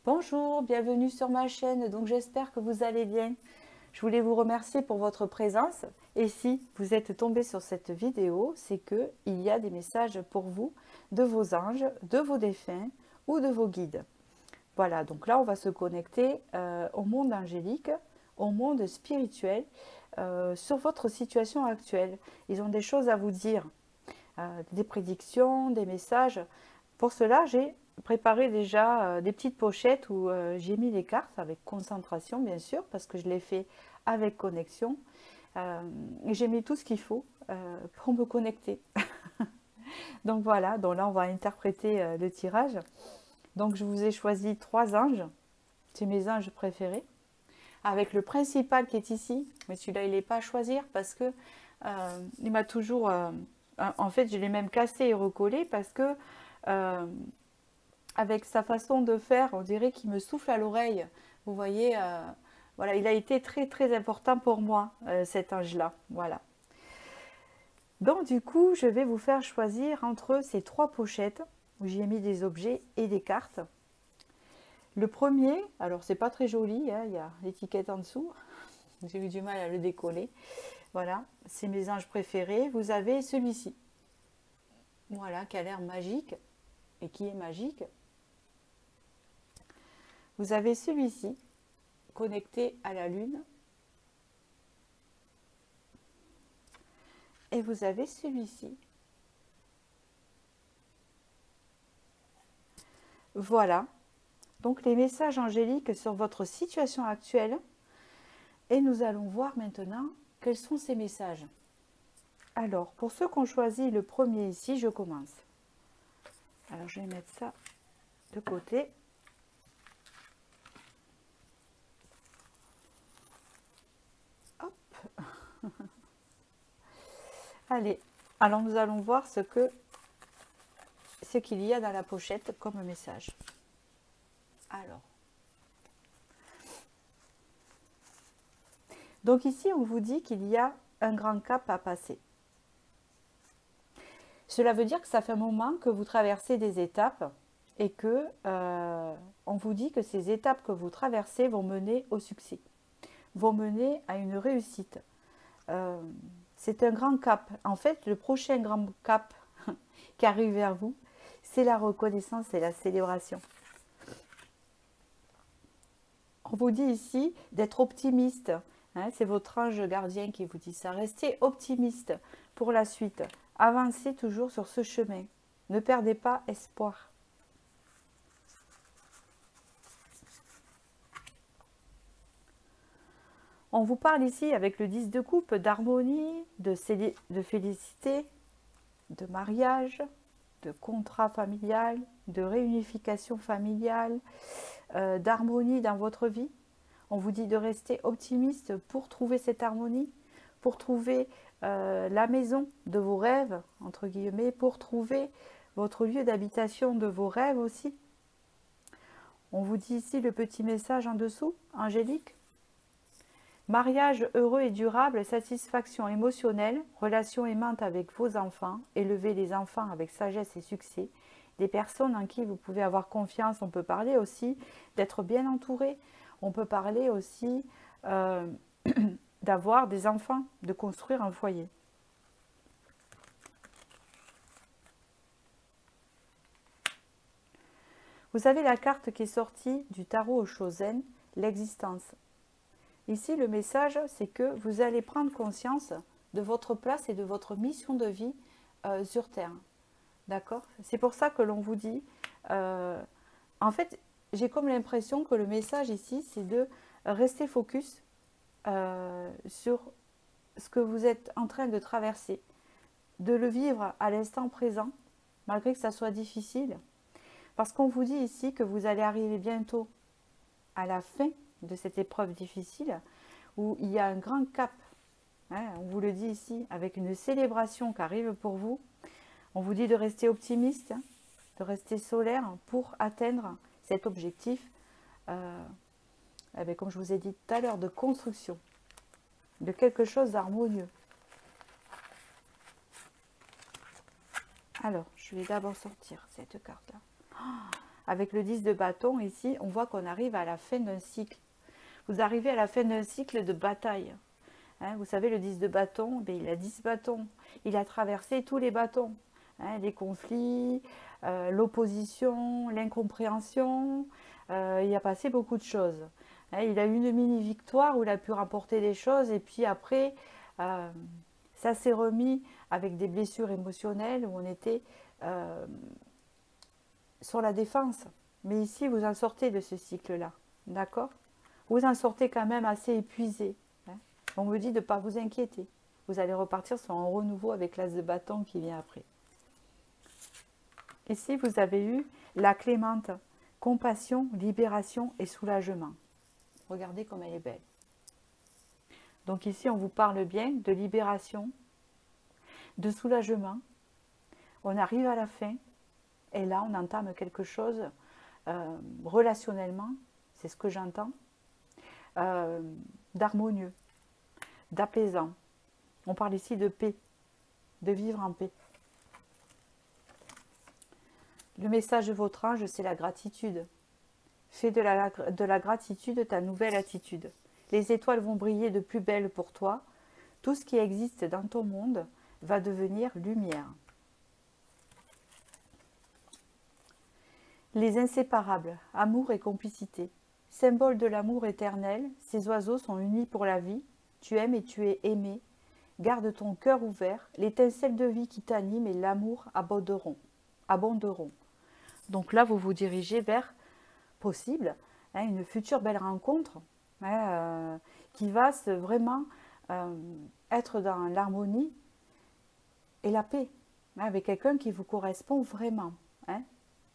Bonjour, bienvenue sur ma chaîne, donc j'espère que vous allez bien. Je voulais vous remercier pour votre présence et si vous êtes tombé sur cette vidéo, c'est que il y a des messages pour vous de vos anges, de vos défunts ou de vos guides. Voilà, donc là on va se connecter au monde angélique, au monde spirituel, sur votre situation actuelle. Ils ont des choses à vous dire, des prédictions, des messages. Pour cela, j'ai préparé déjà des petites pochettes où j'ai mis les cartes avec concentration, bien sûr, parce que je l'ai fait avec connexion. Et j'ai mis tout ce qu'il faut pour me connecter. Donc voilà, donc là, on va interpréter le tirage. Donc je vous ai choisi 3 anges. C'est mes anges préférés. Avec le principal qui est ici, mais celui-là, il n'est pas à choisir parce que il m'a toujours... en fait, je l'ai même cassé et recollé parce que avec sa façon de faire, on dirait qu'il me souffle à l'oreille. Vous voyez, voilà, il a été très très important pour moi, cet ange-là. Voilà. Donc du coup, je vais vous faire choisir entre ces 3 pochettes où j'ai mis des objets et des cartes. Le premier, alors c'est pas très joli, hein, il y a l'étiquette en dessous. J'ai eu du mal à le décoller. Voilà, c'est mes anges préférés. Vous avez celui-ci. Voilà, qui a l'air magique et qui est magique. Vous avez celui-ci, connecté à la lune. Et vous avez celui-ci. Voilà. Donc les messages angéliques sur votre situation actuelle. Et nous allons voir maintenant quels sont ces messages. Alors, pour ceux qui ont choisi le premier ici, je commence. Alors, je vais mettre ça de côté. Hop. Allez, alors nous allons voir ce qu'il y a dans la pochette comme message. Alors. Donc ici, on vous dit qu'il y a un grand cap à passer. Cela veut dire que ça fait un moment que vous traversez des étapes et que on vous dit que ces étapes que vous traversez vont mener au succès, vont mener à une réussite. C'est un grand cap. En fait, le prochain grand cap qui arrive vers vous, c'est la reconnaissance et la célébration. On vous dit ici d'être optimiste. Hein, c'est votre ange gardien qui vous dit ça. Restez optimiste pour la suite. Avancez toujours sur ce chemin. Ne perdez pas espoir. On vous parle ici avec le 10 de coupe d'harmonie, de félicité, de mariage, de contrat familial, de réunification familiale, d'harmonie dans votre vie. On vous dit de rester optimiste pour trouver cette harmonie, pour trouver la maison de vos rêves, entre guillemets, pour trouver votre lieu d'habitation de vos rêves aussi. On vous dit ici le petit message en dessous, angélique. Mariage heureux et durable, satisfaction émotionnelle, relation aimante avec vos enfants, élever les enfants avec sagesse et succès, des personnes en qui vous pouvez avoir confiance. On peut parler aussi d'être bien entouré. On peut parler aussi d'avoir des enfants, de construire un foyer. Vous avez la carte qui est sortie du tarot au Chosen, l'existence. Ici, le message, c'est que vous allez prendre conscience de votre place et de votre mission de vie sur Terre. D'accord? C'est pour ça que l'on vous dit... en fait, j'ai comme l'impression que le message ici, c'est de rester focus sur ce que vous êtes en train de traverser, de le vivre à l'instant présent, malgré que ça soit difficile. Parce qu'on vous dit ici que vous allez arriver bientôt à la fin de cette épreuve difficile, où il y a un grand cap. Hein, on vous le dit ici, avec une célébration qui arrive pour vous. On vous dit de rester optimiste, hein, de rester solaire pour atteindre cet objectif, comme je vous ai dit tout à l'heure, de construction, de quelque chose d'harmonieux. Alors, je vais d'abord sortir cette carte-là. avec le 10 de bâton, ici, on voit qu'on arrive à la fin d'un cycle. Vous arrivez à la fin d'un cycle de bataille. Hein, vous savez, le 10 de bâton, ben, il a 10 bâtons. Il a traversé tous les bâtons. Hein, les conflits, l'opposition, l'incompréhension. Il a passé beaucoup de choses. Hein, il a eu une mini-victoire où il a pu rapporter des choses. Et puis après, ça s'est remis avec des blessures émotionnelles où on était sur la défense. Mais ici, vous en sortez de ce cycle-là. D'accord? Vous en sortez quand même assez épuisé. Hein. On me dit de ne pas vous inquiéter. Vous allez repartir sur un renouveau avec l'as de bâton qui vient après. Ici, vous avez eu la clémente. Compassion, libération et soulagement. Regardez comme elle est belle. Donc ici, on vous parle bien de libération, de soulagement. On arrive à la fin. Et là, on entame quelque chose relationnellement, c'est ce que j'entends, d'harmonieux, d'apaisant. On parle ici de paix, de vivre en paix. Le message de votre ange, c'est la gratitude. Fais de la gratitude ta nouvelle attitude. Les étoiles vont briller de plus belle pour toi. Tout ce qui existe dans ton monde va devenir lumière. Les inséparables, amour et complicité. Symbole de l'amour éternel, ces oiseaux sont unis pour la vie. Tu aimes et tu es aimé. Garde ton cœur ouvert. L'étincelle de vie qui t'anime et l'amour abonderont. Donc là, vous vous dirigez vers, possible, hein, une future belle rencontre hein, qui va vraiment être dans l'harmonie et la paix, hein, avec quelqu'un qui vous correspond vraiment. Hein.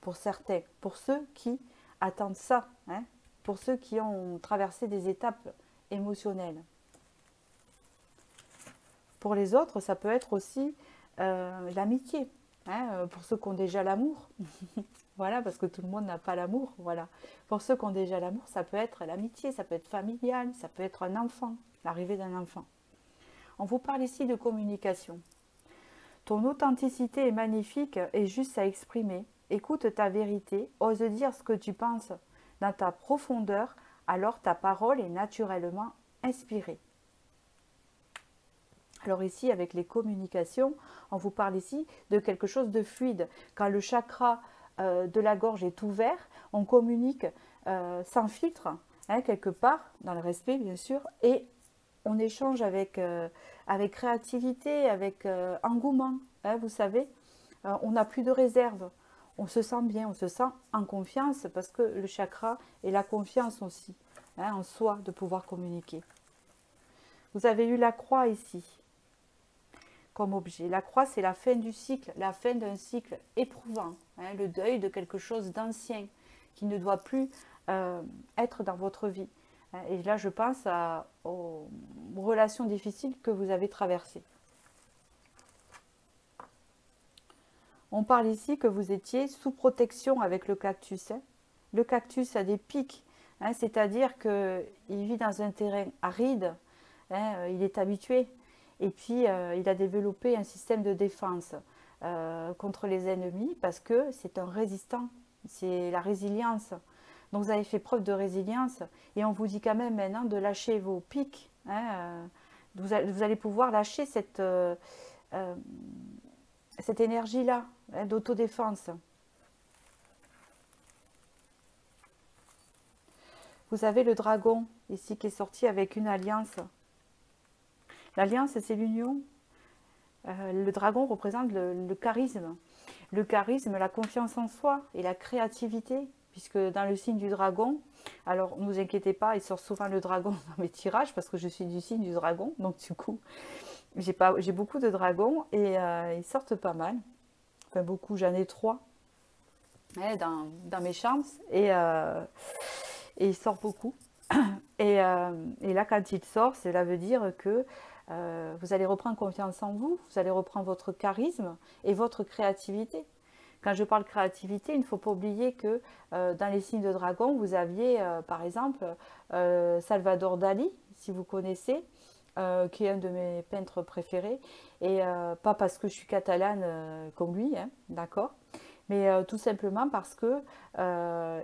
Pour certains, pour ceux qui attendent ça, hein, pour ceux qui ont traversé des étapes émotionnelles. Pour les autres, ça peut être aussi l'amitié, hein, pour ceux qui ont déjà l'amour. Voilà, parce que tout le monde n'a pas l'amour. Voilà. Pour ceux qui ont déjà l'amour, ça peut être l'amitié, ça peut être familial, ça peut être un enfant, l'arrivée d'un enfant. On vous parle ici de communication. Ton authenticité est magnifique et juste à exprimer. Écoute ta vérité, ose dire ce que tu penses dans ta profondeur, alors ta parole est naturellement inspirée. Alors ici, avec les communications, on vous parle ici de quelque chose de fluide. Quand le chakra de la gorge est ouvert, on communique sans filtre, hein, quelque part, dans le respect bien sûr, et on échange avec créativité, avec engouement. Hein, vous savez, on n'a plus de réserve. On se sent bien, on se sent en confiance parce que le chakra et la confiance aussi, hein, en soi, de pouvoir communiquer. Vous avez eu la croix ici, comme objet. La croix, c'est la fin du cycle, la fin d'un cycle éprouvant, hein, le deuil de quelque chose d'ancien qui ne doit plus être dans votre vie. Et là, je pense aux relations difficiles que vous avez traversées. On parle ici que vous étiez sous protection avec le cactus. Hein. Le cactus a des pics, hein, c'est-à-dire qu'il vit dans un terrain aride, hein, il est habitué. Et puis, il a développé un système de défense contre les ennemis parce que c'est un résistant, c'est la résilience. Donc, vous avez fait preuve de résilience et on vous dit quand même maintenant de lâcher vos pics. Hein, vous allez pouvoir lâcher cette énergie-là, hein, d'autodéfense. Vous avez le dragon ici qui est sorti avec une alliance. L'alliance, c'est l'union. Le dragon représente le charisme. Le charisme, la confiance en soi et la créativité. Puisque dans le signe du dragon, alors ne vous inquiétez pas, il sort souvent le dragon dans mes tirages parce que je suis du signe du dragon. Donc du coup, j'ai beaucoup de dragons et ils sortent pas mal. Enfin beaucoup, j'en ai 3 hein, dans mes chances et il sort beaucoup. Et là, quand il sort, cela veut dire que vous allez reprendre confiance en vous, vous allez reprendre votre charisme et votre créativité. Quand je parle créativité, il ne faut pas oublier que dans les signes de dragon, vous aviez par exemple Salvador Dali, si vous connaissez, qui est un de mes peintres préférés, et pas parce que je suis catalane comme lui, hein, d'accord, mais tout simplement parce que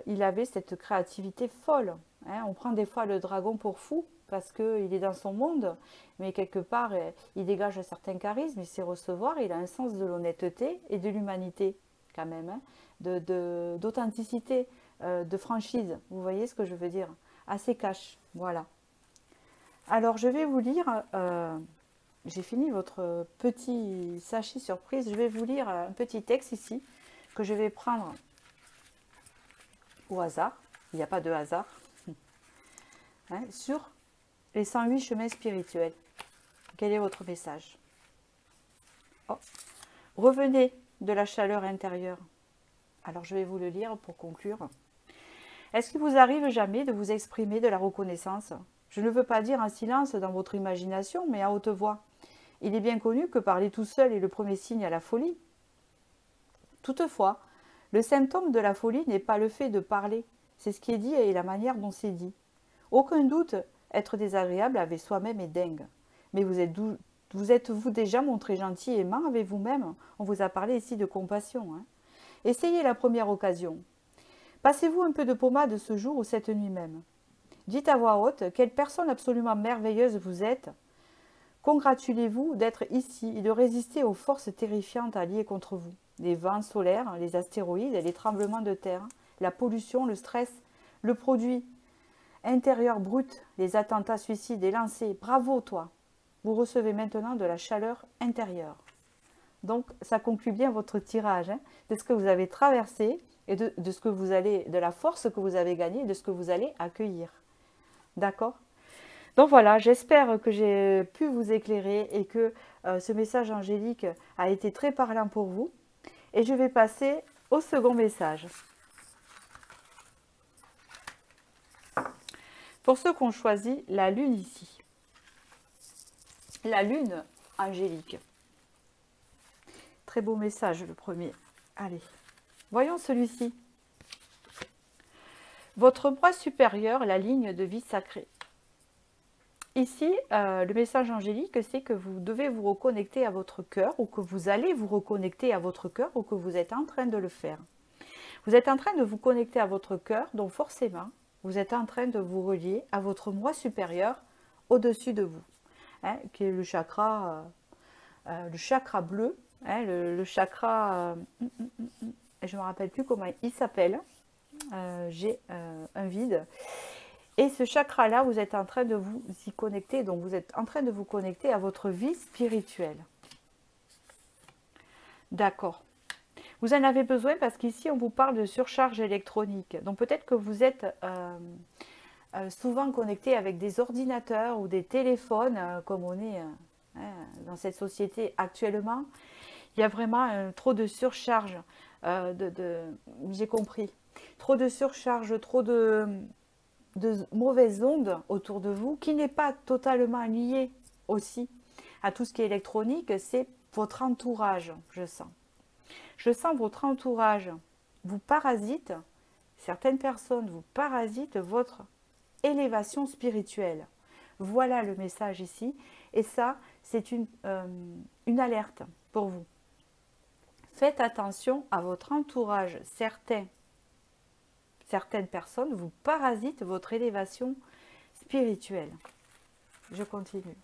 il avait cette créativité folle. Hein. On prend des fois le dragon pour fou parce qu'il est dans son monde, mais quelque part, il dégage un certain charisme, il sait recevoir, il a un sens de l'honnêteté et de l'humanité quand même, hein, d'authenticité, de franchise. Vous voyez ce que je veux dire? Assez cash, voilà. Alors, je vais vous lire, j'ai fini votre petit sachet surprise, je vais vous lire un petit texte ici, que je vais prendre au hasard, il n'y a pas de hasard, hein, sur les 108 chemins spirituels. Quel est votre message? Oh. Revenez de la chaleur intérieure. Alors, je vais vous le lire pour conclure. Est-ce qu'il vous arrive jamais de vous exprimer de la reconnaissance? Je ne veux pas dire en silence dans votre imagination, mais à haute voix. Il est bien connu que parler tout seul est le premier signe à la folie. Toutefois, le symptôme de la folie n'est pas le fait de parler, c'est ce qui est dit et la manière dont c'est dit. Aucun doute, être désagréable avec soi-même est dingue. Mais vous êtes-vous déjà montré gentil et aimant avec vous-même? On vous a parlé ici de compassion. Hein. Essayez la première occasion. Passez-vous un peu de pommade ce jour ou cette nuit même. Dites à voix haute quelle personne absolument merveilleuse vous êtes. Congratulez-vous d'être ici et de résister aux forces terrifiantes alliées contre vous. Les vents solaires, les astéroïdes, les tremblements de terre, la pollution, le stress, le produit intérieur brut, les attentats suicides et lancés. Bravo toi! Vous recevez maintenant de la chaleur intérieure. Donc ça conclut bien votre tirage, hein, de ce que vous avez traversé et de ce que vous allez, de la force que vous avez gagnée et de ce que vous allez accueillir. D'accord? Donc voilà, j'espère que j'ai pu vous éclairer et que ce message angélique a été très parlant pour vous. Et je vais passer au second message. Pour ceux qui ont choisi la lune ici. La lune angélique. Très beau message le premier. Allez, voyons celui-ci. Votre moi supérieur, la ligne de vie sacrée. Ici, le message angélique, c'est que vous devez vous reconnecter à votre cœur ou que vous allez vous reconnecter à votre cœur ou que vous êtes en train de le faire. Vous êtes en train de vous connecter à votre cœur, donc forcément, vous êtes en train de vous relier à votre moi supérieur au-dessus de vous, hein, qui est le chakra bleu, hein, le chakra, je ne me rappelle plus comment il s'appelle, j'ai un vide. Et ce chakra-là, vous êtes en train de vous y connecter, donc vous êtes en train de vous connecter à votre vie spirituelle. D'accord. Vous en avez besoin parce qu'ici, on vous parle de surcharge électronique. Donc peut-être que vous êtes souvent connecté avec des ordinateurs ou des téléphones, comme on est dans cette société actuellement. Il y a vraiment trop de surcharge, j'ai compris, trop de surcharge, trop de mauvaises ondes autour de vous, qui n'est pas totalement lié aussi à tout ce qui est électronique, c'est votre entourage, je sens. Je sens votre entourage vous parasite, certaines personnes vous parasitent votre élévation spirituelle. Voilà le message ici, et ça, c'est une alerte pour vous. Faites attention à votre entourage, certaines personnes vous parasitent votre élévation spirituelle. Je continue.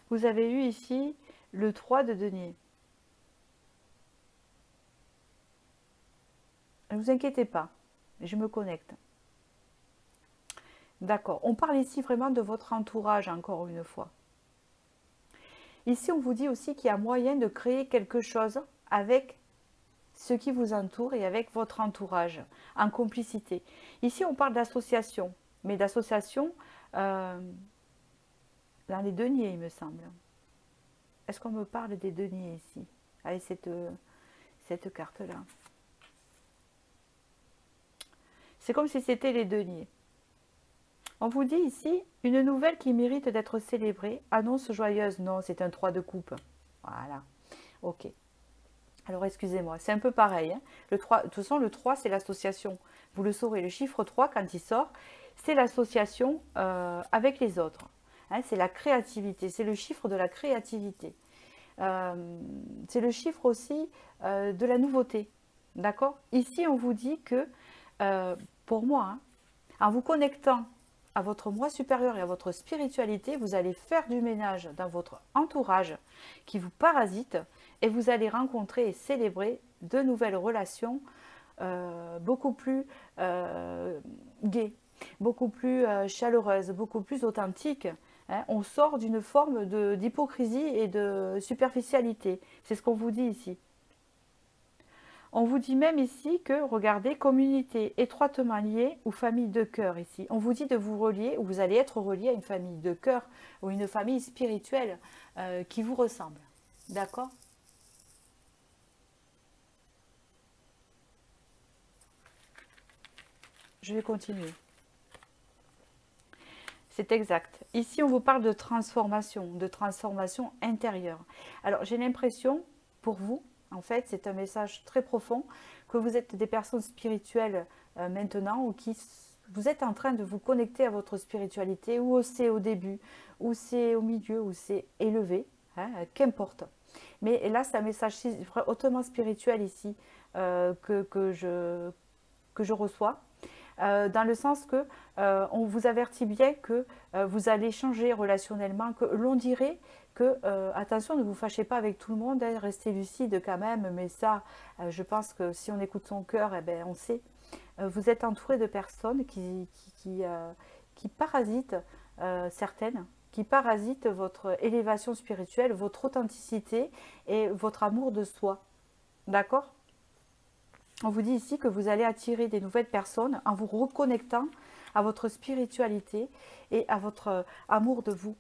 Vous avez eu ici le 3 de denier. Ne vous inquiétez pas, je me connecte. D'accord, on parle ici vraiment de votre entourage encore une fois. Ici, on vous dit aussi qu'il y a moyen de créer quelque chose avec ce qui vous entoure et avec votre entourage, en complicité. Ici, on parle d'association, mais d'association dans les deniers, il me semble. Est-ce qu'on me parle des deniers ici, avec cette carte-là? C'est comme si c'était les deniers. On vous dit ici, une nouvelle qui mérite d'être célébrée, annonce joyeuse. Non, c'est un 3 de coupe. Voilà, ok. Alors, excusez-moi, c'est un peu pareil. Hein. Le 3, de toute façon, le 3, c'est l'association. Vous le saurez, le chiffre 3, quand il sort, c'est l'association avec les autres. Hein, c'est la créativité, c'est le chiffre de la créativité. c'est le chiffre aussi de la nouveauté. D'accord? Ici, on vous dit que, pour moi, hein, en vous connectant à votre moi supérieur et à votre spiritualité, vous allez faire du ménage dans votre entourage qui vous parasite et vous allez rencontrer et célébrer de nouvelles relations beaucoup plus gaies, beaucoup plus chaleureuses, beaucoup plus authentiques. Hein. On sort d'une forme d'hypocrisie et de superficialité. C'est ce qu'on vous dit ici. On vous dit même ici que, regardez, communauté étroitement liée ou famille de cœur ici. On vous dit de vous relier, ou vous allez être relié à une famille de cœur ou une famille spirituelle qui vous ressemble. D'accord? Je vais continuer. C'est exact. Ici, on vous parle de transformation intérieure. Alors, j'ai l'impression, pour vous, en fait, c'est un message très profond, que vous êtes des personnes spirituelles maintenant, ou qui vous êtes en train de vous connecter à votre spiritualité, ou c'est au début, ou c'est au milieu, ou c'est élevé, hein, qu'importe. Mais là, c'est un message hautement spirituel ici que je reçois. Dans le sens que on vous avertit bien que vous allez changer relationnellement, que l'on dirait que, attention, ne vous fâchez pas avec tout le monde, hein, restez lucide quand même, mais ça, je pense que si on écoute son cœur, eh ben, on sait. Vous êtes entouré de personnes qui parasitent, certaines, qui parasitent votre élévation spirituelle, votre authenticité et votre amour de soi. D'accord? On vous dit ici que vous allez attirer des nouvelles personnes en vous reconnectant à votre spiritualité et à votre amour de vous.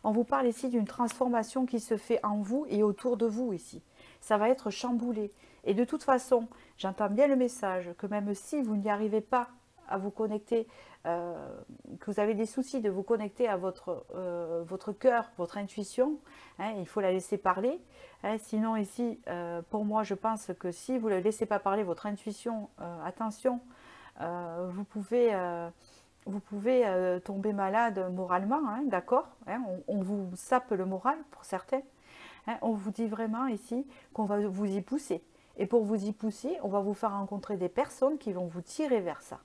On vous parle ici d'une transformation qui se fait en vous et autour de vous ici. Ça va être chamboulé. Et de toute façon, j'entends bien le message que même si vous n'y arrivez pas à vous connecter, que vous avez des soucis de vous connecter à votre cœur, votre intuition, hein, il faut la laisser parler. Hein, sinon ici, pour moi, je pense que si vous ne laissez pas parler votre intuition, attention, vous pouvez tomber malade moralement, hein, d'accord, hein, on vous sape le moral pour certains. Hein, on vous dit vraiment ici qu'on va vous y pousser. Et pour vous y pousser, on va vous faire rencontrer des personnes qui vont vous tirer vers ça.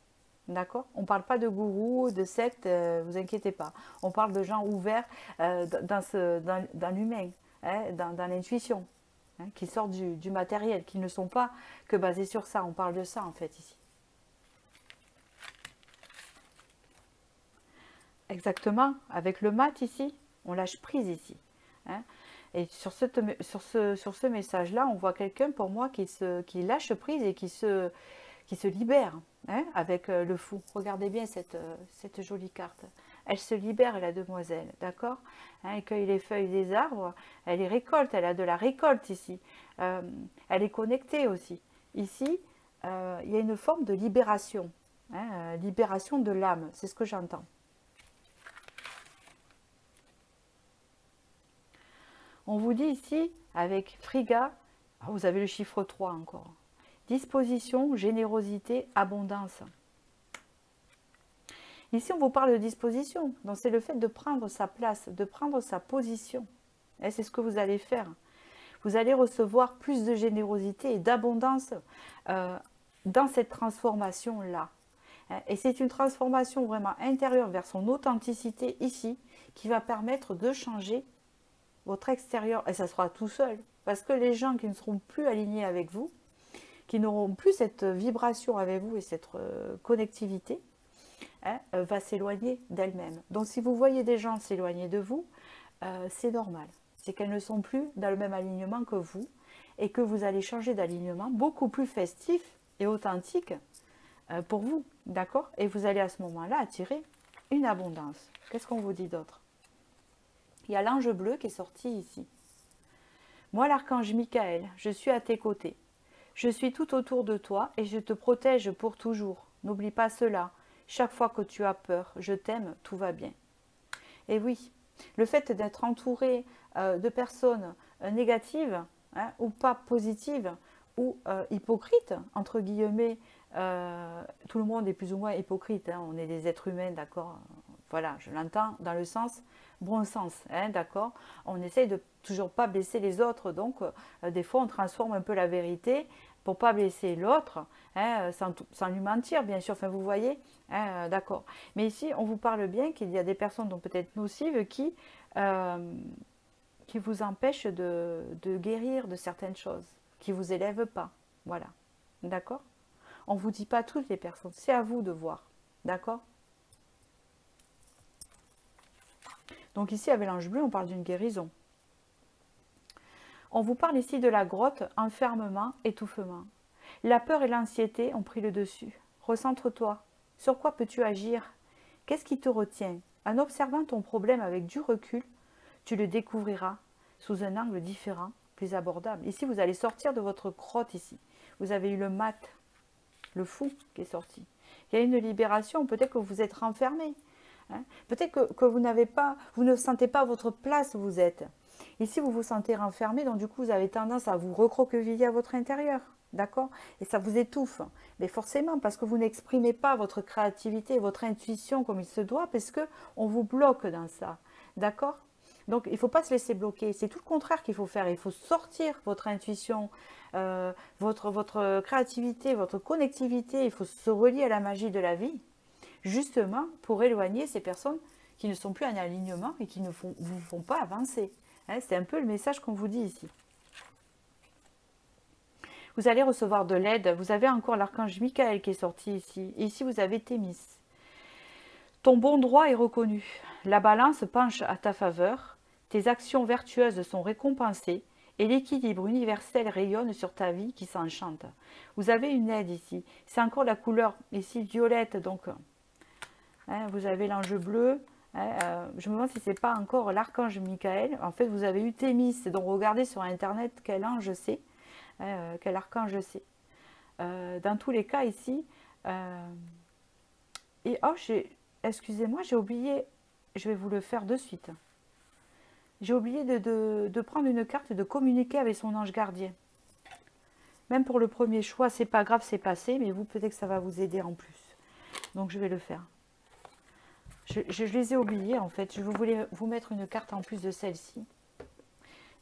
D'accord? On ne parle pas de gourou, de secte, vous inquiétez pas. On parle de gens ouverts dans l'humain, hein, dans l'intuition, hein, qui sortent du matériel, qui ne sont pas que basés sur ça. On parle de ça en fait ici. Exactement, avec le mat ici, on lâche prise ici. Hein. Et sur ce message-là, on voit quelqu'un pour moi qui lâche prise et qui se libère, hein, avec le fou. Regardez bien cette jolie carte. Elle se libère, la demoiselle, d'accord, hein, elle cueille les feuilles des arbres, elle les récolte, elle a de la récolte ici. Elle est connectée aussi. Ici, il y a une forme de libération, hein, libération de l'âme, c'est ce que j'entends. On vous dit ici, avec Friga, vous avez le chiffre 3 encore. Disposition, générosité, abondance. Ici, on vous parle de disposition. Donc, c'est le fait de prendre sa place, de prendre sa position. Et c'est ce que vous allez faire. Vous allez recevoir plus de générosité et d'abondance dans cette transformation-là. Et c'est une transformation vraiment intérieure vers son authenticité ici qui va permettre de changer votre extérieur, et ça sera tout seul, parce que les gens qui ne seront plus alignés avec vous, qui n'auront plus cette vibration avec vous et cette connectivité, hein, va s'éloigner d'elle-même. Donc si vous voyez des gens s'éloigner de vous, c'est normal. C'est qu'elles ne sont plus dans le même alignement que vous, et que vous allez changer d'alignement beaucoup plus festif et authentique pour vous, d'accord? Et vous allez à ce moment-là attirer une abondance. Qu'est-ce qu'on vous dit d'autre? Il y a l'ange bleu qui est sorti ici. Moi, l'archange Michael, je suis à tes côtés. Je suis tout autour de toi et je te protège pour toujours. N'oublie pas cela. Chaque fois que tu as peur, je t'aime, tout va bien. Et oui, le fait d'être entouré de personnes négatives, hein, ou pas positives, ou hypocrites, entre guillemets, tout le monde est plus ou moins hypocrite, hein, on est des êtres humains, d'accord? Voilà, je l'entends dans le sens bon sens, hein, d'accord? On essaye de toujours pas blesser les autres, donc des fois on transforme un peu la vérité pour pas blesser l'autre, hein, sans lui mentir, bien sûr, enfin vous voyez, hein, d'accord. Mais ici, on vous parle bien qu'il y a des personnes, donc peut-être nocives, qui vous empêchent de guérir de certaines choses, qui vous élèvent pas, voilà, d'accord? On ne vous dit pas toutes les personnes, c'est à vous de voir, d'accord? Donc ici, avec l'ange bleu, on parle d'une guérison. On vous parle ici de la grotte, enfermement, étouffement. La peur et l'anxiété ont pris le dessus. Recentre-toi. Sur quoi peux-tu agir? Qu'est-ce qui te retient? En observant ton problème avec du recul, tu le découvriras sous un angle différent, plus abordable. Ici, vous allez sortir de votre grotte ici. Vous avez eu le mat, le fou qui est sorti. Il y a une libération, peut-être que vous êtes renfermé. Hein? Peut-être que vous ne sentez pas votre place où vous êtes. Ici, vous vous sentez renfermé, donc du coup, vous avez tendance à vous recroqueviller à votre intérieur. D'accord? Et ça vous étouffe. Mais forcément, parce que vous n'exprimez pas votre créativité, votre intuition comme il se doit, parce qu'on vous bloque dans ça. D'accord? Donc, il ne faut pas se laisser bloquer. C'est tout le contraire qu'il faut faire. Il faut sortir votre intuition, votre créativité, votre connectivité. Il faut se relier à la magie de la vie, justement pour éloigner ces personnes qui ne sont plus en alignement et qui ne vous font pas avancer. Hein, c'est un peu le message qu'on vous dit ici. Vous allez recevoir de l'aide. Vous avez encore l'archange Michael qui est sorti ici. Et ici, vous avez Thémis. Ton bon droit est reconnu. La balance penche à ta faveur. Tes actions vertueuses sont récompensées. Et l'équilibre universel rayonne sur ta vie qui s'enchante. Vous avez une aide ici. C'est encore la couleur ici violette. Donc, hein, vous avez l'ange bleu. Je me demande si ce n'est pas encore l'archange Michael. En fait, vous avez eu Thémis. Donc, regardez sur Internet quel ange c'est. Quel archange c'est. Dans tous les cas ici, excusez-moi, j'ai oublié, je vais vous le faire de suite. J'ai oublié de prendre une carte et de communiquer avec son ange gardien. Même pour le premier choix, c'est pas grave, c'est passé, mais vous, peut-être que ça va vous aider en plus. Donc je vais le faire. Je les ai oubliés en fait, je voulais vous mettre une carte en plus de celle-ci.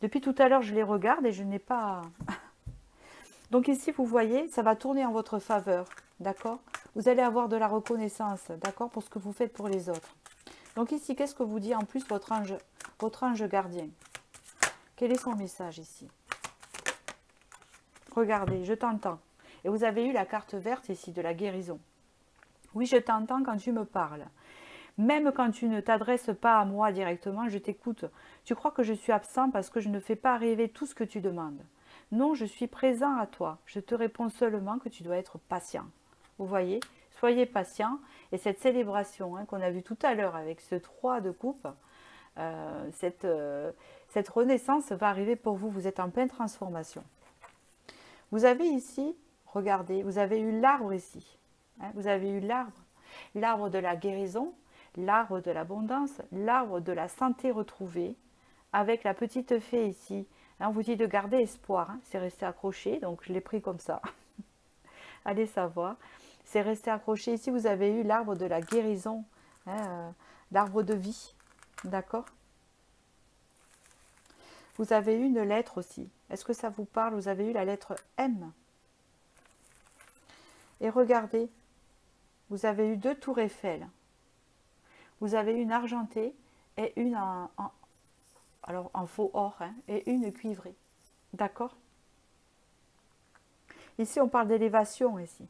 Depuis tout à l'heure, je les regarde et je n'ai pas... Donc ici, vous voyez, ça va tourner en votre faveur, d'accord? Vous allez avoir de la reconnaissance, d'accord, pour ce que vous faites pour les autres. Donc ici, qu'est-ce que vous dit en plus votre ange gardien? Quel est son message ici? Regardez, je t'entends. Et vous avez eu la carte verte ici de la guérison. Oui, je t'entends quand tu me parles. Même quand tu ne t'adresses pas à moi directement, je t'écoute. Tu crois que je suis absent parce que je ne fais pas arriver tout ce que tu demandes. Non, je suis présent à toi. Je te réponds seulement que tu dois être patient. Vous voyez? Soyez patient. Et cette célébration qu'on a vue tout à l'heure avec ce 3 de coupe, cette renaissance va arriver pour vous. Vous êtes en pleine transformation. Vous avez ici, regardez, vous avez eu l'arbre ici. Vous avez eu l'arbre de la guérison, l'arbre de l'abondance, l'arbre de la santé retrouvée, avec la petite fée ici. On vous dit de garder espoir, c'est resté accroché, donc je l'ai pris comme ça. Allez savoir, c'est resté accroché. Ici, vous avez eu l'arbre de la guérison, l'arbre de vie, d'accord? Vous avez eu une lettre aussi. Est-ce que ça vous parle? Vous avez eu la lettre M. Et regardez, vous avez eu 2 tours Eiffel. Vous avez une argentée et une en faux or, et une cuivrée. D'accord? Ici, on parle d'élévation, ici.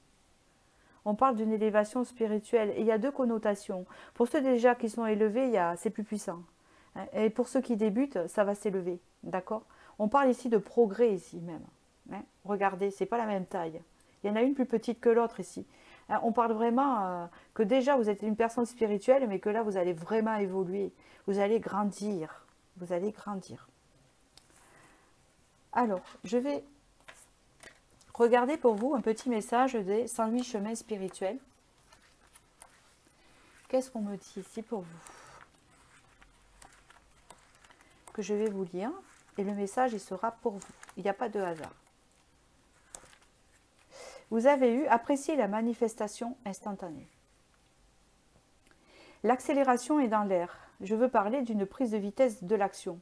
On parle d'une élévation spirituelle. Et il y a 2 connotations. Pour ceux déjà qui sont élevés, c'est plus puissant. Et pour ceux qui débutent, ça va s'élever. D'accord? On parle ici de progrès, ici même. Regardez, c'est pas la même taille. Il y en a une plus petite que l'autre, ici. On parle vraiment que déjà, vous êtes une personne spirituelle, mais que là, vous allez vraiment évoluer. Vous allez grandir. Vous allez grandir. Alors, je vais regarder pour vous un petit message des 108 chemins spirituels. Qu'est-ce qu'on me dit ici pour vous? Que je vais vous lire. Et le message, il sera pour vous. Il n'y a pas de hasard. Vous avez eu apprécié la manifestation instantanée. L'accélération est dans l'air. je veux parler d'une prise de vitesse de l'action.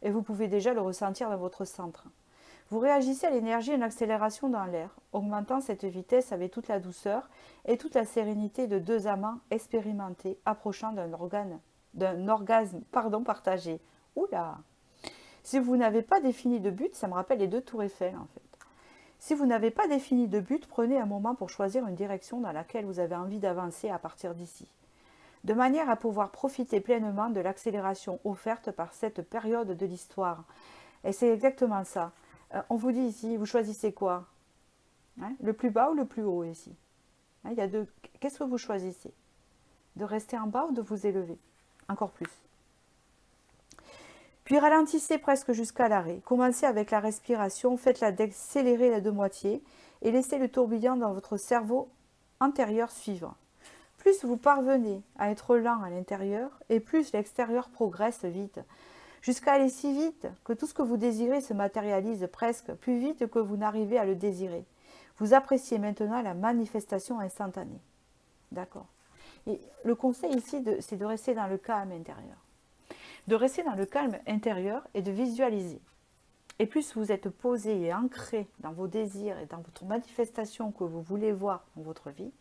Et vous pouvez déjà le ressentir dans votre centre. Vous réagissez à l'énergie et une accélération dans l'air, augmentant cette vitesse avec toute la douceur et toute la sérénité de deux amants expérimentés approchant d'un orgasme partagé. Oula! Si vous n'avez pas défini de but, ça me rappelle les 2 tours Eiffel en fait. Si vous n'avez pas défini de but, prenez un moment pour choisir une direction dans laquelle vous avez envie d'avancer à partir d'ici, de manière à pouvoir profiter pleinement de l'accélération offerte par cette période de l'histoire. Et c'est exactement ça. On vous dit ici, vous choisissez quoi, hein? Le plus bas ou le plus haut ici, hein, il y a deux. Qu'est-ce que vous choisissez? De rester en bas ou de vous élever? Encore plus. Puis ralentissez presque jusqu'à l'arrêt. Commencez avec la respiration, faites-la décélérer la de moitié et laissez le tourbillon dans votre cerveau antérieur suivre. Plus vous parvenez à être lent à l'intérieur et plus l'extérieur progresse vite, jusqu'à aller si vite que tout ce que vous désirez se matérialise presque plus vite que vous n'arrivez à le désirer. Vous appréciez maintenant la manifestation instantanée. D'accord. Et le conseil ici, c'est de rester dans le calme intérieur. De rester dans le calme intérieur et de visualiser. Et plus vous êtes posé et ancré dans vos désirs et dans votre manifestation que vous voulez voir dans votre vie,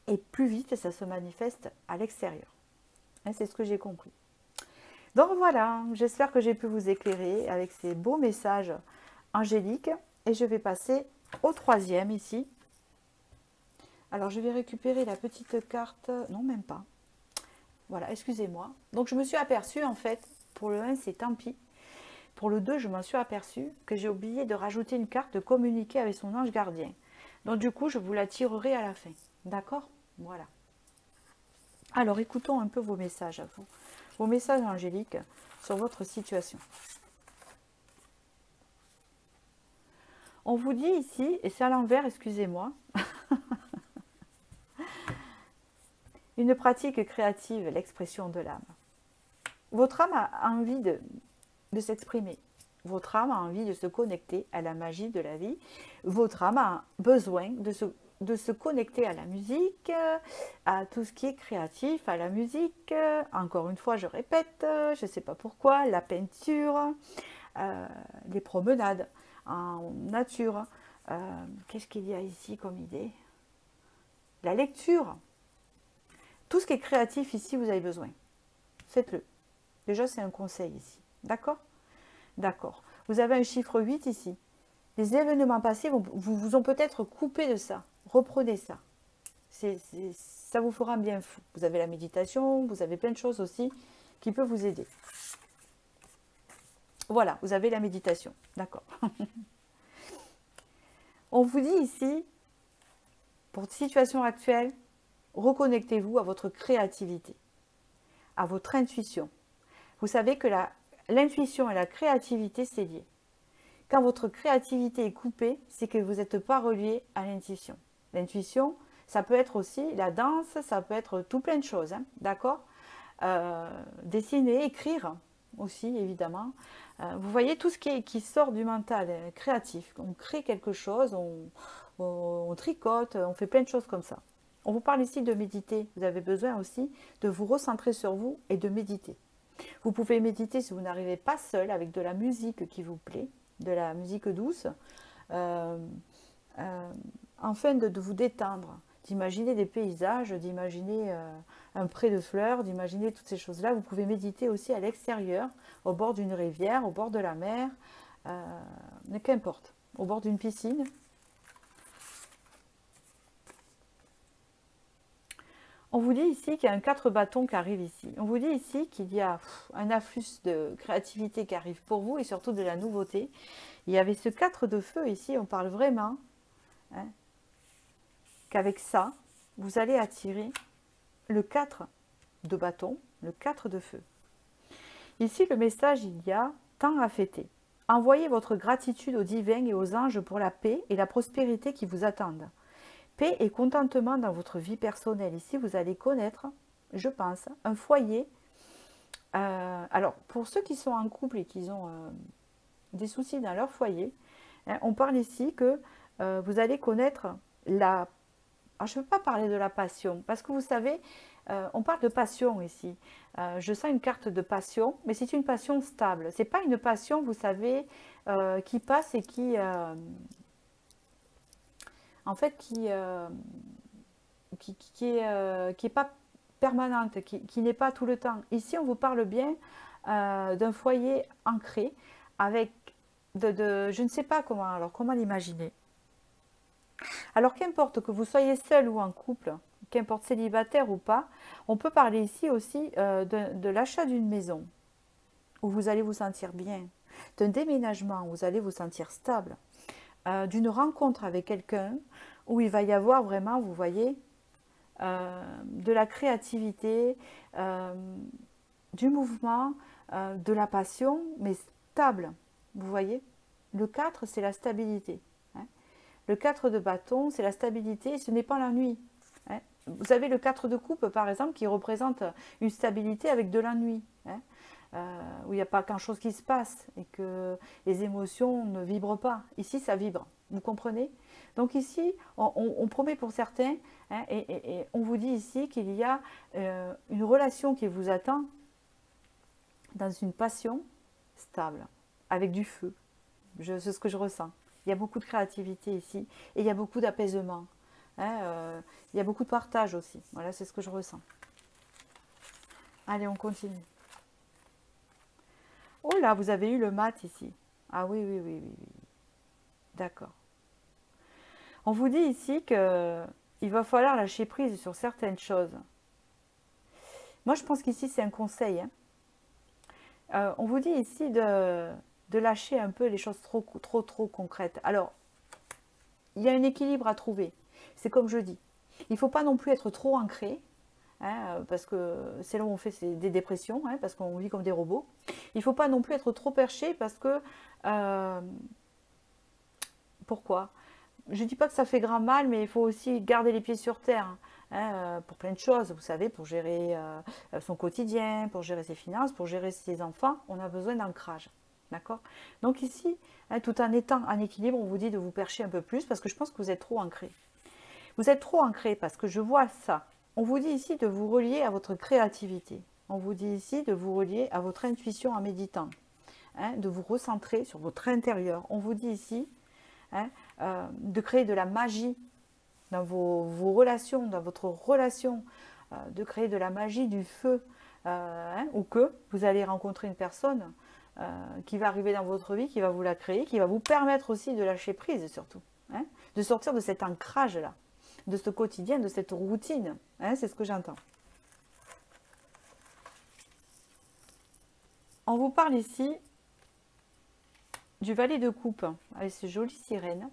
et plus vite ça se manifeste à l'extérieur. C'est ce que j'ai compris. Donc voilà, j'espère que j'ai pu vous éclairer avec ces beaux messages angéliques. Et je vais passer au 3e ici. Alors je vais récupérer la petite carte, non même pas. Voilà, excusez-moi. Donc je me suis aperçue en fait, pour le 1 c'est tant pis. Pour le 2, je m'en suis aperçue que j'ai oublié de rajouter une carte de communiquer avec son ange gardien. Donc du coup, je vous la tirerai à la fin. D'accord? Voilà. Alors écoutons un peu vos messages à vous. Vos messages angéliques sur votre situation. On vous dit ici, et c'est à l'envers, excusez-moi, une pratique créative, l'expression de l'âme. Votre âme a envie de s'exprimer. Votre âme a envie de se connecter à la magie de la vie. Votre âme a besoin de se connecter à la musique, à tout ce qui est créatif, à la musique. Encore une fois, je répète, je ne sais pas pourquoi, la peinture, les promenades en nature. Qu'est-ce qu'il y a ici comme idée? La lecture. Tout ce qui est créatif ici, vous avez besoin. Faites-le. Déjà, c'est un conseil ici. D'accord? D'accord. Vous avez un chiffre 8 ici. Les événements passés vous ont peut-être coupé de ça. Reprenez ça. Ça vous fera bien fou. Vous avez la méditation, vous avez plein de choses aussi qui peuvent vous aider. Voilà, vous avez la méditation. D'accord. On vous dit ici, pour votre situation actuelle, reconnectez-vous à votre créativité, à votre intuition. Vous savez que l'intuition et la créativité, c'est lié. Quand votre créativité est coupée, c'est que vous n'êtes pas relié à l'intuition. L'intuition, ça peut être aussi la danse, ça peut être tout plein de choses, hein, d'accord? Dessiner, écrire aussi, évidemment. Vous voyez tout ce qui sort du mental créatif. On crée quelque chose, on tricote, on fait plein de choses comme ça. On vous parle ici de méditer. Vous avez besoin aussi de vous recentrer sur vous et de méditer. Vous pouvez méditer si vous n'arrivez pas seul avec de la musique qui vous plaît, de la musique douce, afin de vous détendre, d'imaginer des paysages, d'imaginer un pré de fleurs, d'imaginer toutes ces choses-là. Vous pouvez méditer aussi à l'extérieur, au bord d'une rivière, au bord de la mer, mais qu'importe, au bord d'une piscine. On vous dit ici qu'il y a un 4 bâtons qui arrive ici. On vous dit ici qu'il y a un afflux de créativité qui arrive pour vous et surtout de la nouveauté. Il y avait ce 4 de feu ici, on parle vraiment hein, qu'avec ça, vous allez attirer le 4 de bâton, le 4 de feu. Ici, le message, il y a temps à fêter. Envoyez votre gratitude aux divins et aux anges pour la paix et la prospérité qui vous attendent. Paix et contentement dans votre vie personnelle. Ici, vous allez connaître, je pense, un foyer. Alors, pour ceux qui sont en couple et qui ont des soucis dans leur foyer, hein, on parle ici que vous allez connaître la... Alors, je ne veux pas parler de la passion, parce que vous savez, on parle de passion ici. Je sens une carte de passion, mais c'est une passion stable. C'est pas une passion, vous savez, qui passe et qui, en fait, qui est pas permanente, qui n'est pas tout le temps. Ici, on vous parle bien d'un foyer ancré avec je ne sais pas comment, alors comment l'imaginer. Alors qu'importe que vous soyez seul ou en couple, qu'importe célibataire ou pas, on peut parler ici aussi de l'achat d'une maison où vous allez vous sentir bien, d'un déménagement où vous allez vous sentir stable, d'une rencontre avec quelqu'un où il va y avoir vraiment, vous voyez, de la créativité, du mouvement, de la passion, mais stable. Vous voyez, le 4, c'est la stabilité. Hein. Le 4 de bâton, c'est la stabilité, et ce n'est pas l'ennui. Hein. Vous avez le 4 de coupe, par exemple, qui représente une stabilité avec de l'ennui. Hein. Où il n'y a pas grand chose qui se passe et que les émotions ne vibrent pas. Ici, ça vibre. Vous comprenez? Donc ici, on promet pour certains, hein, et on vous dit ici qu'il y a une relation qui vous attend dans une passion stable, avec du feu. C'est ce que je ressens. Il y a beaucoup de créativité ici, et il y a beaucoup d'apaisement. Hein, il y a beaucoup de partage aussi. Voilà, c'est ce que je ressens. Allez, on continue. Oh là, vous avez eu le mat ici. Ah oui, oui, oui, oui, oui. D'accord. On vous dit ici qu'il va falloir lâcher prise sur certaines choses. Moi, je pense qu'ici, c'est un conseil. Hein. On vous dit ici de lâcher un peu les choses trop concrètes. Alors, il y a un équilibre à trouver. C'est comme je dis. Il ne faut pas non plus être trop ancré. Hein, parce que c'est là où on fait des dépressions, hein, parce qu'on vit comme des robots. Il ne faut pas non plus être trop perché parce que... pourquoi? Je ne dis pas que ça fait grand mal, mais il faut aussi garder les pieds sur terre. Hein, pour plein de choses, vous savez, pour gérer son quotidien, pour gérer ses finances, pour gérer ses enfants, on a besoin d'ancrage. D'accord? Donc ici, hein, tout en étant en équilibre, on vous dit de vous percher un peu plus parce que je pense que vous êtes trop ancré. Vous êtes trop ancré parce que je vois ça. On vous dit ici de vous relier à votre créativité. On vous dit ici de vous relier à votre intuition en méditant. Hein, de vous recentrer sur votre intérieur. On vous dit ici hein, de créer de la magie dans vos relations, dans votre relation, de créer de la magie, du feu, hein, ou que vous allez rencontrer une personne qui va arriver dans votre vie, qui va vous la créer, qui va vous permettre aussi de lâcher prise surtout. Hein, de sortir de cet ancrage-là, de ce quotidien, de cette routine. Hein, c'est ce que j'entends. On vous parle ici du valet de coupe, avec cette jolie sirène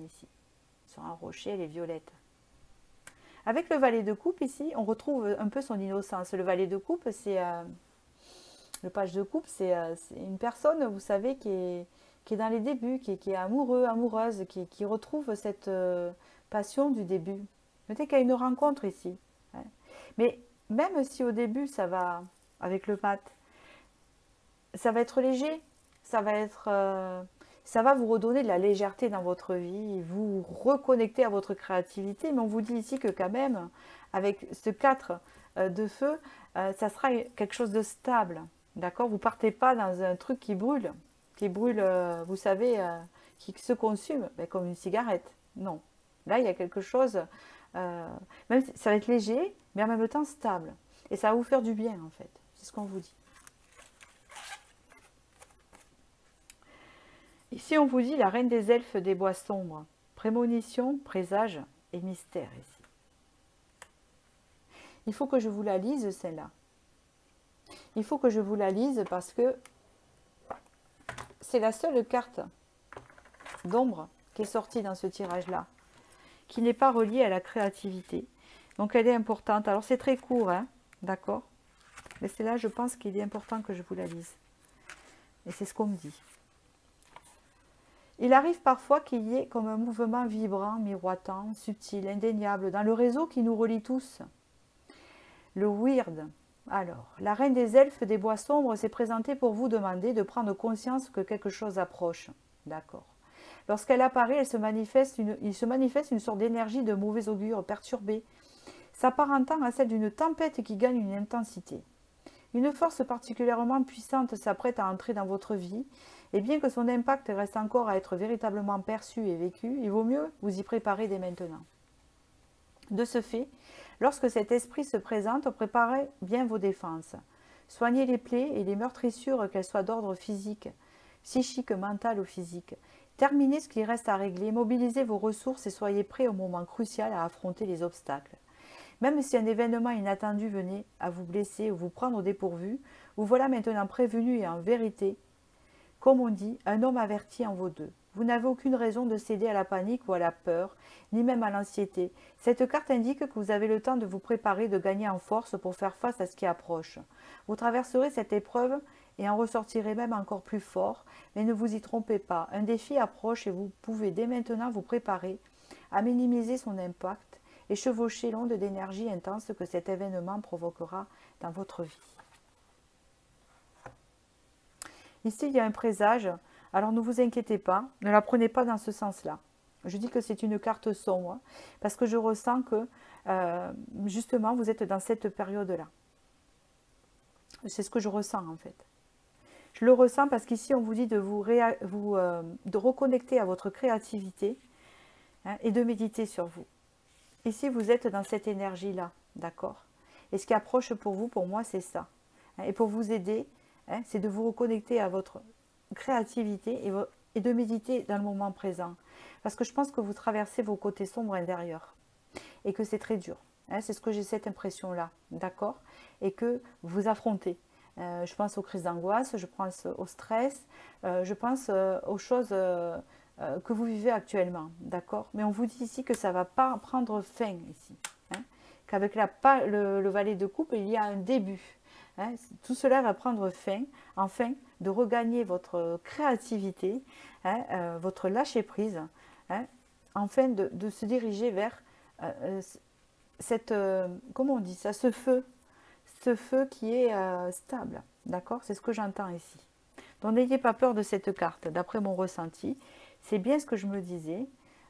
ici, sur un rocher, elle est violette. Avec le valet de coupe ici, on retrouve un peu son innocence. Le valet de coupe, c'est le page de coupe, c'est une personne, vous savez, qui est dans les débuts, qui est amoureux, amoureuse, qui retrouve cette passion du début. Notez qu'il y a une rencontre ici. Hein. Mais même si au début, ça va, avec le mat, ça va être léger, ça va vous redonner de la légèreté dans votre vie, vous reconnecter à votre créativité, mais on vous dit ici que quand même, avec ce 4 de feu, ça sera quelque chose de stable, d'accord? Vous partez pas dans un truc qui brûle, vous savez, qui se consume, ben, comme une cigarette, non. Là, il y a quelque chose, même si ça va être léger, mais en même temps stable, et ça va vous faire du bien, en fait, c'est ce qu'on vous dit. Ici, on vous dit la reine des elfes des bois sombres. Prémonition, présage et mystère ici. Il faut que je vous la lise, celle-là. Il faut que je vous la lise parce que c'est la seule carte d'ombre qui est sortie dans ce tirage-là, qui n'est pas reliée à la créativité. Donc, elle est importante. Alors, c'est très court, hein, d'accord? Mais c'est là, je pense qu'il est important que je vous la lise. Et c'est ce qu'on me dit. Il arrive parfois qu'il y ait comme un mouvement vibrant, miroitant, subtil, indéniable, dans le réseau qui nous relie tous. Le weird. Alors, la reine des elfes des bois sombres s'est présentée pour vous demander de prendre conscience que quelque chose approche. D'accord. Lorsqu'elle apparaît, il se manifeste une sorte d'énergie de mauvais augure, perturbée. s'apparentant à celle d'une tempête qui gagne une intensité. Une force particulièrement puissante s'apprête à entrer dans votre vie, et bien que son impact reste encore à être véritablement perçu et vécu, il vaut mieux vous y préparer dès maintenant. De ce fait, lorsque cet esprit se présente, préparez bien vos défenses. Soignez les plaies et les meurtrissures, qu'elles soient d'ordre physique, psychique, mental ou physique. Terminez ce qui reste à régler, mobilisez vos ressources et soyez prêts au moment crucial à affronter les obstacles. Même si un événement inattendu venait à vous blesser ou vous prendre au dépourvu, vous voilà maintenant prévenu et en vérité, comme on dit, un homme averti en vaut deux. Vous n'avez aucune raison de céder à la panique ou à la peur, ni même à l'anxiété. Cette carte indique que vous avez le temps de vous préparer, de gagner en force pour faire face à ce qui approche. Vous traverserez cette épreuve et en ressortirez même encore plus fort, mais ne vous y trompez pas. Un défi approche et vous pouvez dès maintenant vous préparer à minimiser son impact et chevaucher l'onde d'énergie intense que cet événement provoquera dans votre vie. Ici, il y a un présage. Alors ne vous inquiétez pas, ne la prenez pas dans ce sens-là. Je dis que c'est une carte sombre parce que je ressens que justement vous êtes dans cette période-là. C'est ce que je ressens en fait. Je le ressens parce qu'ici on vous dit de de reconnecter à votre créativité et de méditer sur vous. Ici vous êtes dans cette énergie-là, d'accord? Et ce qui approche pour vous, pour moi, c'est ça. Et pour vous aider, c'est de vous reconnecter à votre créativité et de méditer dans le moment présent. Parce que je pense que vous traversez vos côtés sombres intérieurs et que c'est très dur. C'est ce que j'ai cette impression-là, d'accord? Et que vous affrontez. Je pense aux crises d'angoisse, je pense au stress, je pense aux choses que vous vivez actuellement, d'accord? Mais on vous dit ici que ça ne va pas prendre fin ici. Qu'avec le valet de coupe, il y a un début. Tout cela va prendre fin, afin de regagner votre créativité, votre lâcher-prise, afin de se diriger vers cette, comment on dit ça, ce feu qui est stable, d'accord? C'est ce que j'entends ici. Donc n'ayez pas peur de cette carte, d'après mon ressenti, c'est bien ce que je me disais,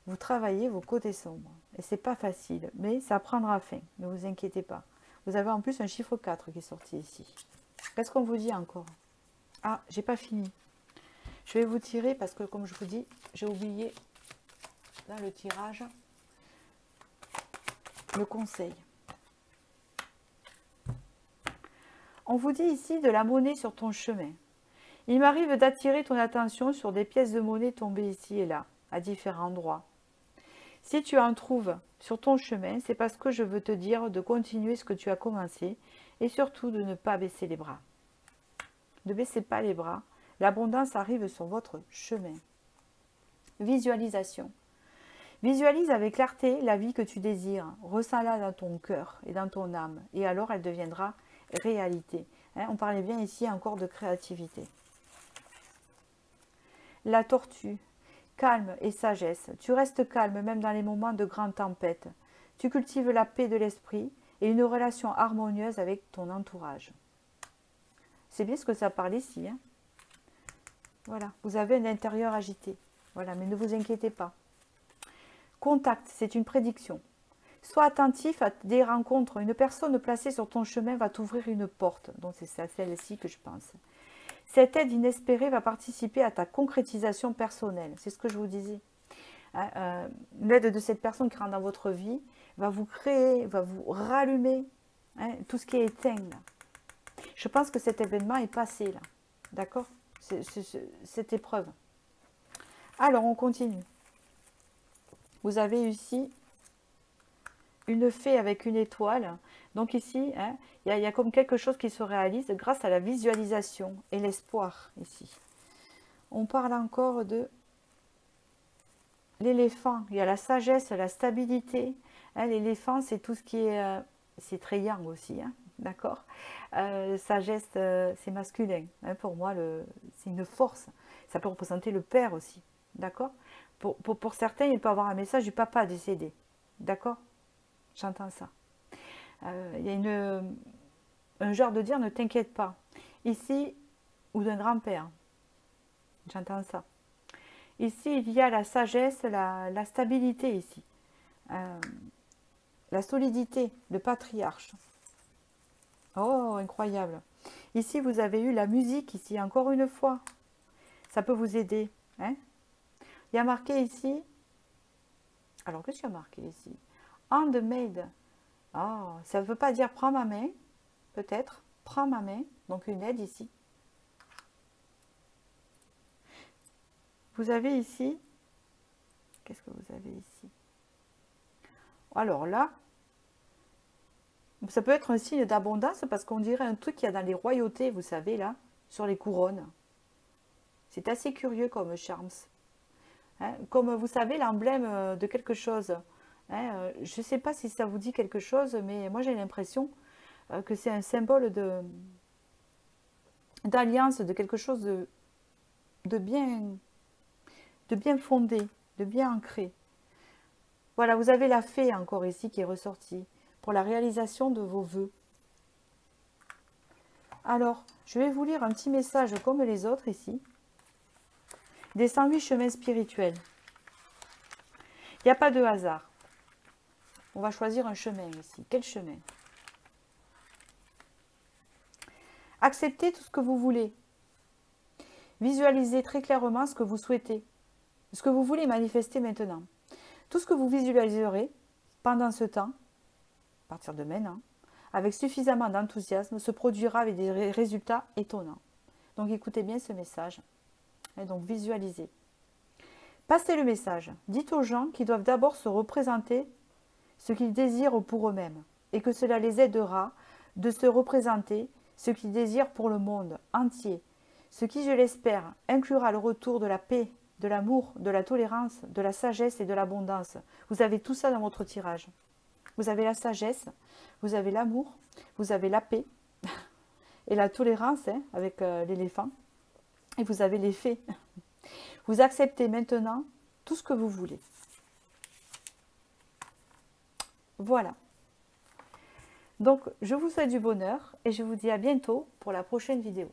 vous travaillez vos côtés sombres, et c'est pas facile, mais ça prendra fin, ne vous inquiétez pas. Vous avez en plus un chiffre 4 qui est sorti ici. Qu'est-ce qu'on vous dit encore? Ah, j'ai pas fini. Je vais vous tirer parce que, comme je vous dis, j'ai oublié dans le tirage le conseil. On vous dit ici de la monnaie sur ton chemin. Il m'arrive d'attirer ton attention sur des pièces de monnaie tombées ici et là, à différents endroits. Si tu en trouves sur ton chemin, c'est parce que je veux te dire de continuer ce que tu as commencé et surtout de ne pas baisser les bras. Ne baissez pas les bras, l'abondance arrive sur votre chemin. Visualisation. Visualise avec clarté la vie que tu désires, ressens-la dans ton cœur et dans ton âme, et alors elle deviendra réalité. On parlait bien ici encore de créativité. La tortue. Calme et sagesse. Tu restes calme même dans les moments de grande tempête. Tu cultives la paix de l'esprit et une relation harmonieuse avec ton entourage. C'est bien ce que ça parle ici. Voilà, vous avez un intérieur agité. Voilà, mais ne vous inquiétez pas. Contact, c'est une prédiction. Sois attentif à des rencontres. Une personne placée sur ton chemin va t'ouvrir une porte. Donc c'est celle-ci que je pense. Cette aide inespérée va participer à ta concrétisation personnelle. C'est ce que je vous disais. L'aide de cette personne qui rentre dans votre vie va vous créer, va vous rallumer tout ce qui est éteint. Là. Je pense que cet événement est passé là. D'accord? Cette épreuve. Alors, on continue. Vous avez ici une fée avec une étoile. Donc ici, il y a comme quelque chose qui se réalise grâce à la visualisation et l'espoir ici. On parle encore de l'éléphant. Il y a la sagesse, la stabilité. L'éléphant, c'est tout ce qui est... c'est très yang aussi, d'accord? Sagesse, c'est masculin. Pour moi, c'est une force. Ça peut représenter le père aussi, d'accord? Pour certains, il peut avoir un message du papa décédé, d'accord? J'entends ça. Il y a un genre de dire ne t'inquiète pas. Ici, ou d'un grand-père. J'entends ça. Ici, il y a la sagesse, la stabilité ici. la solidité, le patriarche. Oh, incroyable. Ici, vous avez eu la musique, ici, encore une fois. Ça peut vous aider. Hein? Il y a marqué ici. Alors, qu'est-ce qu'il y a marqué ici? Handmade. Oh, ça ne veut pas dire prends ma main, peut-être. Prends ma main. Donc, une aide ici. Vous avez ici. Qu'est-ce que vous avez ici? Alors là, ça peut être un signe d'abondance parce qu'on dirait un truc qu'il y a dans les royautés, vous savez, là, sur les couronnes. C'est assez curieux comme charms. Hein, comme vous savez, l'emblème de quelque chose. Hein, je ne sais pas si ça vous dit quelque chose, mais moi j'ai l'impression que c'est un symbole d'alliance, de quelque chose de bien fondé, de bien ancré. Voilà, vous avez la fée encore ici qui est ressortie pour la réalisation de vos vœux. Alors, je vais vous lire un petit message comme les autres ici. Des 108 chemins spirituels. Il n'y a pas de hasard. On va choisir un chemin ici. Quel chemin? Acceptez tout ce que vous voulez. Visualisez très clairement ce que vous souhaitez, ce que vous voulez manifester maintenant. Tout ce que vous visualiserez pendant ce temps, à partir de maintenant, avec suffisamment d'enthousiasme, se produira avec des résultats étonnants. Donc écoutez bien ce message. Et donc visualisez. Passez le message. Dites aux gens qu'ils doivent d'abord se représenter ce qu'ils désirent pour eux-mêmes et que cela les aidera de se représenter ce qu'ils désirent pour le monde entier. Ce qui, je l'espère, inclura le retour de la paix, de l'amour, de la tolérance, de la sagesse et de l'abondance. Vous avez tout ça dans votre tirage. Vous avez la sagesse, vous avez l'amour, vous avez la paix et la tolérance hein, avec l'éléphant. Et vous avez les fées. Vous acceptez maintenant tout ce que vous voulez. Voilà. Donc, je vous souhaite du bonheur et je vous dis à bientôt pour la prochaine vidéo.